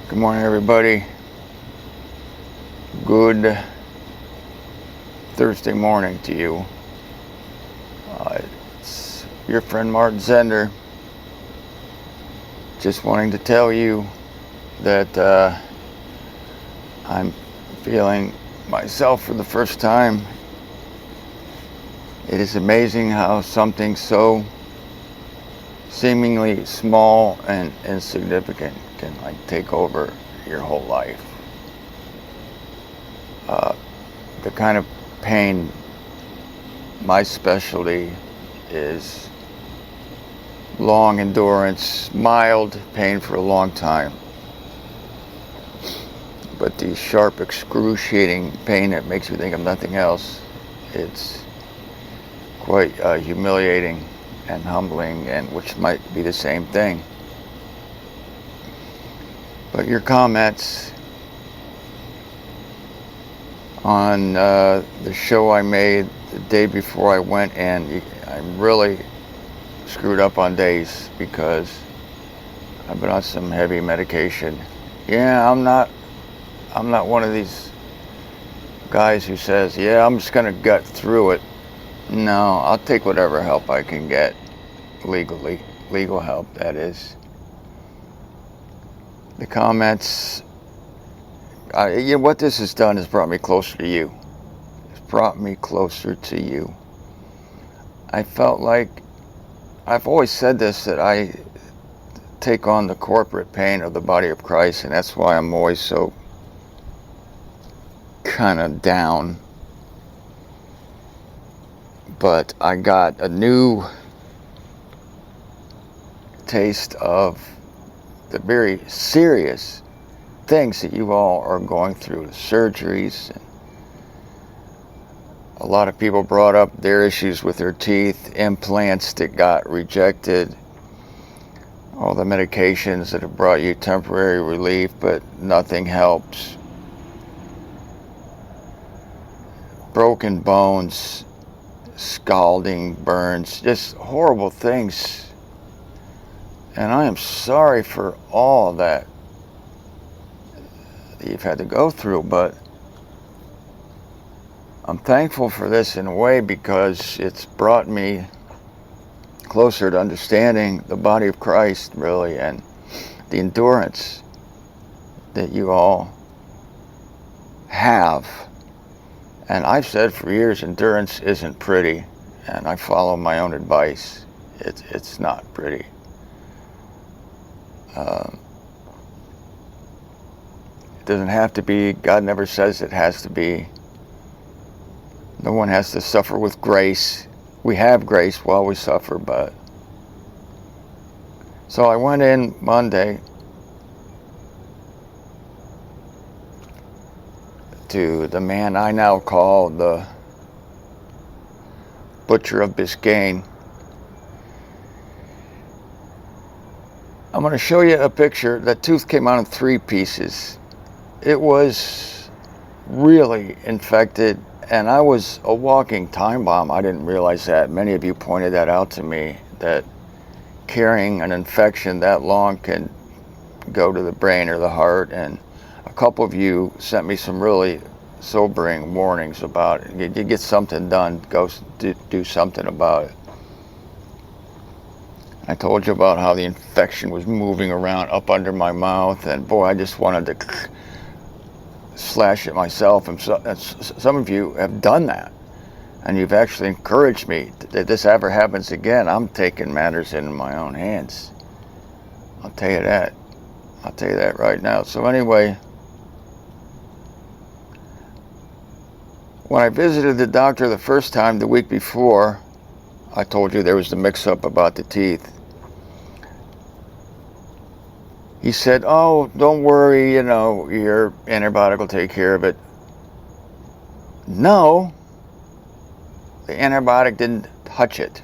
Good morning, everybody. Good Thursday morning to you. It's your friend Martin Zender. Just wanting to tell you that I'm feeling myself for the first time. It is amazing how something so seemingly small and insignificant can take over your whole life. The kind of pain, my specialty is long endurance, mild pain for a long time. But the sharp, excruciating pain that makes you think of nothing else, it's quite humiliating and humbling, and which might be the same thing. But your comments on the show I made the day before I went in, I'm really screwed up on days because I've been on some heavy medication. Yeah, I'm not one of these guys who says, yeah, I'm just gonna gut through it. No, I'll take whatever help I can get legal help, that is. The comments, what this has done is brought me closer to you. It's brought me closer to you. I felt like, I've always said this, that I take on the corporate pain of the body of Christ, and that's why I'm always so kind of down. But I got a new taste of the very serious things that you all are going through, surgeries. And a lot of people brought up their issues with their teeth, implants that got rejected, all the medications that have brought you temporary relief, but nothing helps. Broken bones, scalding burns, just horrible things. And I am sorry for all that you've had to go through, but I'm thankful for this in a way because it's brought me closer to understanding the body of Christ, really, and the endurance that you all have. And I've said for years, endurance isn't pretty, and I follow my own advice. It's not pretty. It doesn't have to be. God never says it has to be. No one has to suffer with grace. We have grace while we suffer, but. So I went in Monday to the man I now call the Butcher of Biscayne. I'm going to show you a picture. That tooth came out in 3 pieces. It was really infected, and I was a walking time bomb. I didn't realize that. Many of you pointed that out to me, that carrying an infection that long can go to the brain or the heart. And a couple of you sent me some really sobering warnings about it. You get something done, go do something about it. I told you about how the infection was moving around up under my mouth, and boy, I just wanted to slash it myself. And some of you have done that, and you've actually encouraged me that if this ever happens again, I'm taking matters in my own hands. I'll tell you that. I'll tell you that right now. So anyway, when I visited the doctor the first time the week before, I told you there was the mix-up about the teeth. He said, oh, don't worry, your antibiotic will take care of it. No, the antibiotic didn't touch it.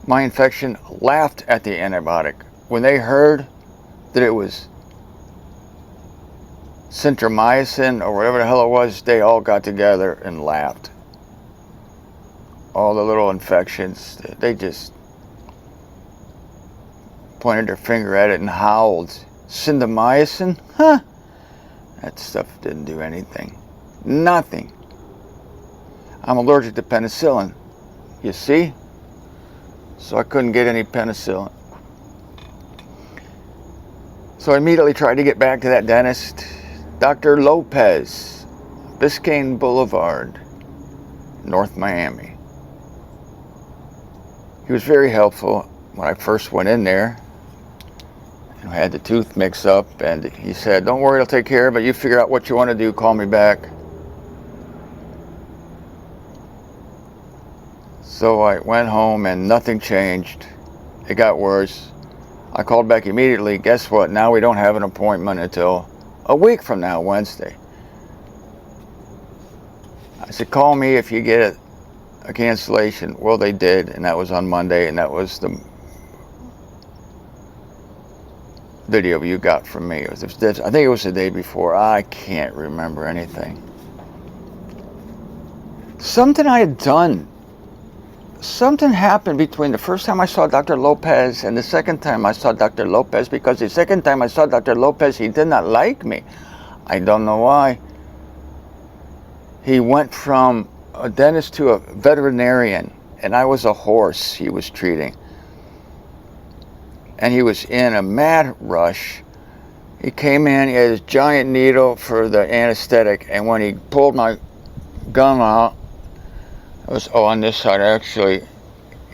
My infection laughed at the antibiotic. When they heard that it was centromycin or whatever the hell it was, they all got together and laughed. All the little infections, they just pointed their finger at it and howled Syndamycin? Huh? That stuff didn't do anything. Nothing. I'm allergic to penicillin. You see? So I couldn't get any penicillin. So I immediately tried to get back to that dentist, Dr. Lopez, Biscayne Boulevard, North Miami. He was very helpful when I first went in there. I had the tooth mix up, and he said, don't worry, I'll take care of it. You figure out what you want to do, call me back. So I went home and nothing changed. It got worse. I called back immediately. Guess what? Now we don't have an appointment until a week from now, Wednesday. I said, call me if you get a cancellation. Well, they did, and that was on Monday, and that was the video you got from me. I think it was the day before. I can't remember anything. Something I had done. Something happened between the first time I saw Dr. Lopez and the second time I saw Dr. Lopez, because the second time I saw Dr. Lopez, he did not like me. I don't know why. He went from a dentist to a veterinarian, and I was a horse he was treating. And he was in a mad rush. He came in, he had his giant needle for the anesthetic, and when he pulled my gum out, it was, on this side actually,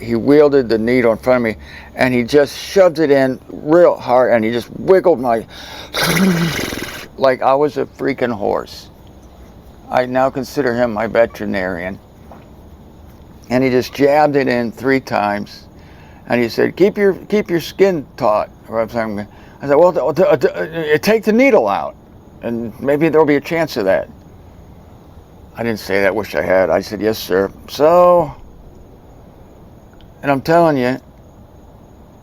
he wielded the needle in front of me, and he just shoved it in real hard, and he just wiggled my, like I was a freaking horse. I now consider him my veterinarian. And he just jabbed it in 3 times. And he said, keep your skin taut. I said, well, take the needle out, and maybe there'll be a chance of that. I didn't say that, wish I had. I said, yes, sir. So, and I'm telling you,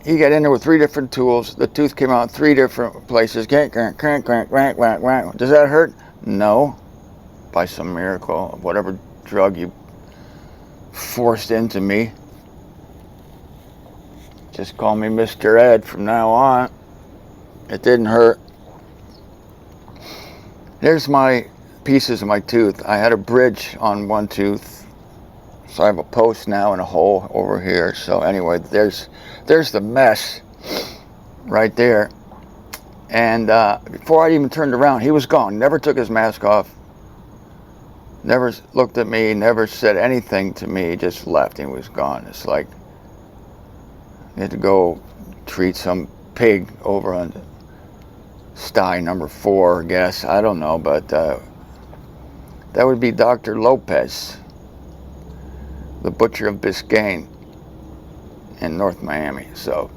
he got in there with 3 different tools. The tooth came out in 3 different places. Crank, crank, crank, crank, crank, crank, crank. Does that hurt? No. By some miracle, whatever drug you forced into me. Just call me Mr. Ed from now on. It didn't hurt. There's my pieces of my tooth. I had a bridge on one tooth, so I have a post now and a hole over here. So anyway, there's the mess right there. And before I even turned around, he was gone. Never took his mask off. Never looked at me. Never said anything to me. Just left and he was gone. It's like you had to go treat some pig over on sty number 4, I guess. I don't know, but that would be Dr. Lopez, the butcher of Biscayne in North Miami. So,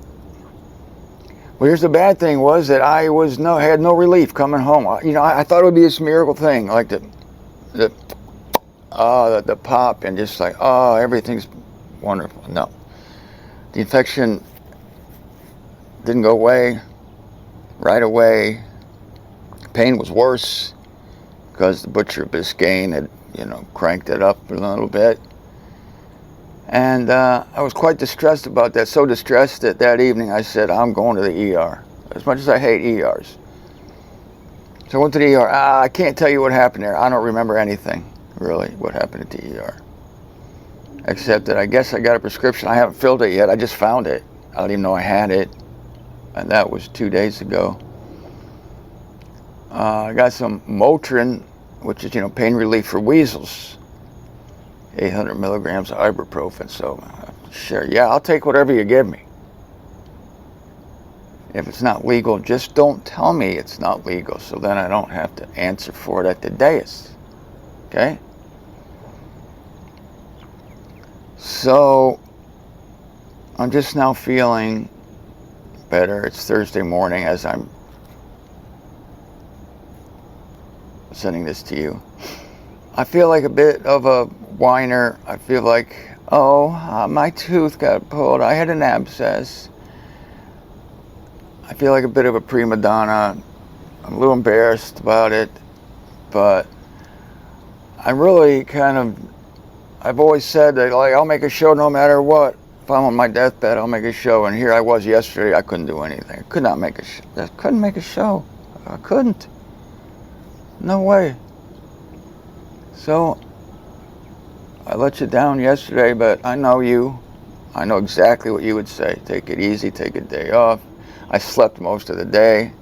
well, here's the bad thing was that I had no relief coming home. I thought it would be this miracle thing, like the pop, and just like, oh, everything's wonderful. No, the infection didn't go away right away. Pain was worse because the butcher of Biscayne had, cranked it up a little bit. And I was quite distressed about that. So distressed that evening I said, I'm going to the ER. As much as I hate ERs. So I went to the ER. I can't tell you what happened there. I don't remember anything, really, what happened at the ER. Except that I guess I got a prescription. I haven't filled it yet. I just found it. I didn't even know I had it. And that was 2 days ago. I got some Motrin, which is, pain relief for weasels. 800 milligrams of ibuprofen. So, sure, yeah, I'll take whatever you give me. If it's not legal, just don't tell me it's not legal, so then I don't have to answer for it at the dais. Okay? So, I'm just now feeling better. It's Thursday morning as I'm sending this to you. I feel like a bit of a whiner. I feel like, my tooth got pulled. I had an abscess. I feel like a bit of a prima donna. I'm a little embarrassed about it, but I'm really I've always said that, like, I'll make a show no matter what. If if I'm on my deathbed, I'll make a show. And here I was yesterday, I couldn't do anything. I could not make a show. I couldn't make a show. I couldn't. No way. So, I let you down yesterday, but I know you. I know exactly what you would say. Take it easy, take a day off. I slept most of the day.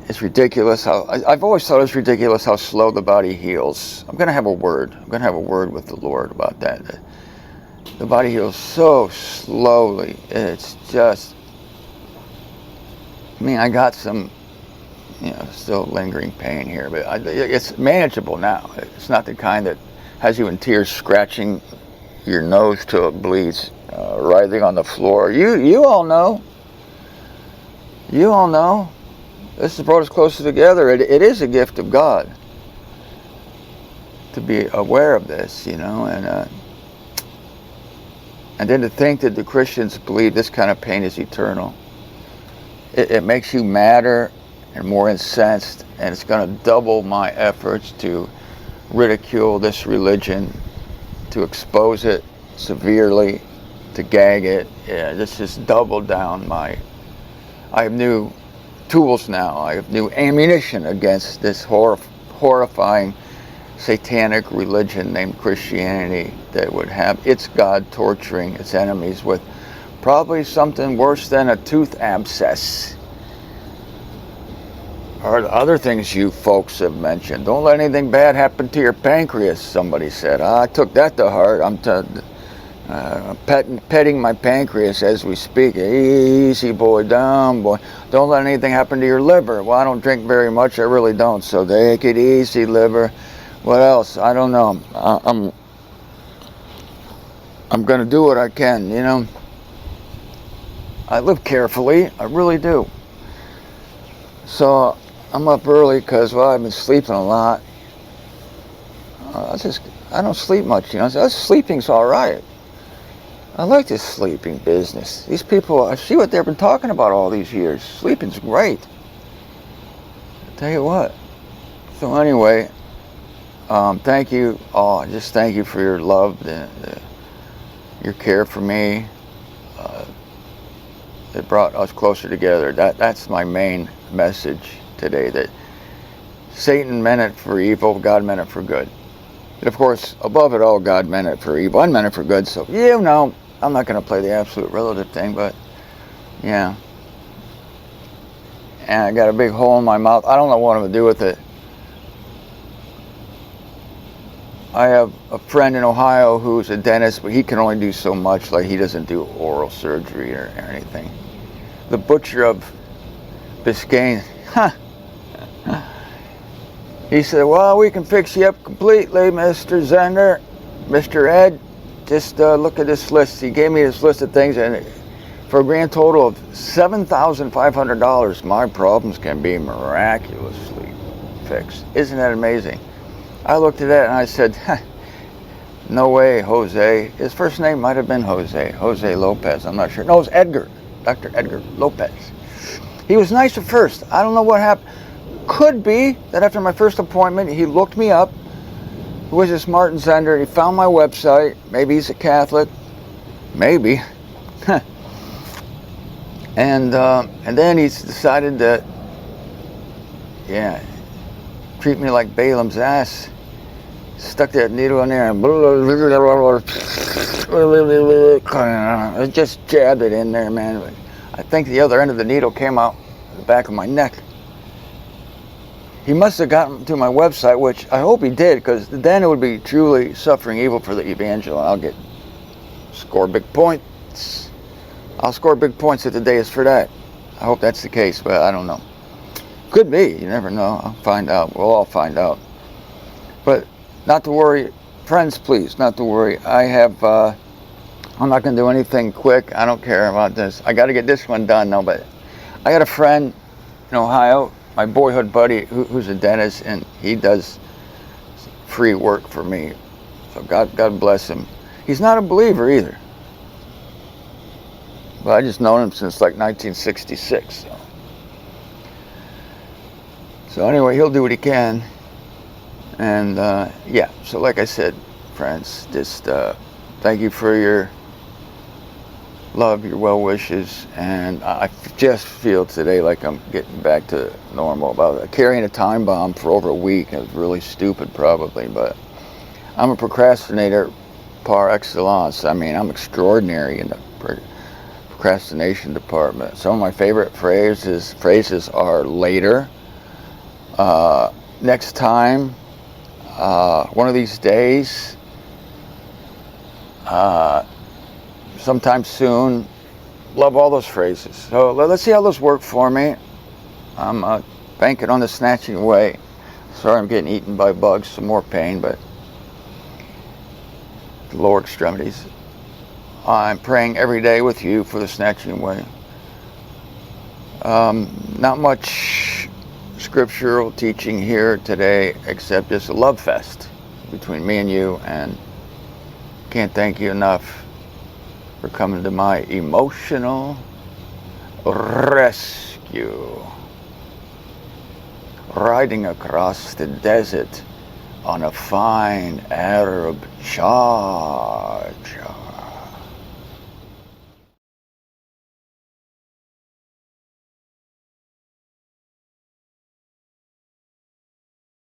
It's ridiculous how, I've always thought it's ridiculous how slow the body heals. I'm going to have a word. I'm going to have a word with the Lord about that. The body heals so slowly. It's just, I mean, I got some, still lingering pain here, but it's manageable now. It's not the kind that has you in tears, scratching your nose till it bleeds, writhing on the floor. You all know. You all know. This has brought us closer together. It is a gift of God to be aware of this, and then to think that the Christians believe this kind of pain is eternal. It makes you madder and more incensed, and it's going to double my efforts to ridicule this religion, to expose it severely, to gag it. Yeah, this has doubled down I have new tools now. I have new ammunition against this horrifying satanic religion named Christianity that would have its God torturing its enemies with probably something worse than a tooth abscess. Or the other things you folks have mentioned. Don't let anything bad happen to your pancreas, somebody said. I took that to heart. I'm petting my pancreas as we speak. Easy, boy, down, boy. Don't let anything happen to your liver. Well, I don't drink very much. I really don't. So take it easy, liver. What else? I don't know. I'm going to do what I can, I live carefully. I really do. So I'm up early because, I've been sleeping a lot. I don't sleep much, So sleeping's all right. I like this sleeping business. These people, I see what they've been talking about all these years. Sleeping's great. I'll tell you what. So anyway, thank you all. Just thank you for your love, your care for me. It brought us closer together. That's my main message today, that Satan meant it for evil, God meant it for good. But of course, above it all, God meant it for evil, I meant it for good, so I'm not going to play the absolute relative thing, but yeah. And I got a big hole in my mouth. I don't know what I'm going to do with it. I have a friend in Ohio who's a dentist, but he can only do so much, like he doesn't do oral surgery or anything. The butcher of Biscayne, he said, well, we can fix you up completely, Mr. Zender, Mr. Ed. Just look at this list. He gave me this list of things, and for a grand total of $7,500, my problems can be miraculously fixed. Isn't that amazing? I looked at that and I said, no way, Jose. His first name might have been Jose Lopez. I'm not sure. No, it was Edgar, Dr. Edgar Lopez. He was nice at first. I don't know what happened. Could be that after my first appointment, he looked me up. Who was this Martin Zender? He found my website. Maybe he's a Catholic. Maybe. And then he's decided that, treat me like Balaam's ass. Stuck that needle in there and just jabbed it in there, man. I think the other end of the needle came out the back of my neck. He must have gotten to my website, which I hope he did, because then it would be truly suffering evil for the evangel. I'll score big points. I'll score big points if the day is for that. I hope that's the case, but I don't know. Could be. You never know. I'll find out. We'll all find out. But not to worry. Friends, please, not to worry. I'm not going to do anything quick. I don't care about this. I got to get this one done, though. But I got a friend in Ohio, my boyhood buddy, who's a dentist, and he does free work for me. So God bless him. He's not a believer either. But I just known him since like 1966. So anyway, he'll do what he can. And so like I said, friends, just thank you for your love, your well wishes, and I just feel today like I'm getting back to normal. About carrying a time bomb for over a week, it was really stupid probably, but I'm a procrastinator par excellence. I mean, I'm extraordinary in the procrastination department. Some of my favorite phrases are later, next time, one of these days, sometime soon. Love all those phrases. So let's see how those work for me. I'm banking on the snatching away. Sorry I'm getting eaten by bugs, some more pain, but the lower extremities. I'm praying every day with you for the snatching away. Not much scriptural teaching here today, except just a love fest between me and you, and can't thank you enough for coming to my emotional rescue. Riding across the desert on a fine Arab charger.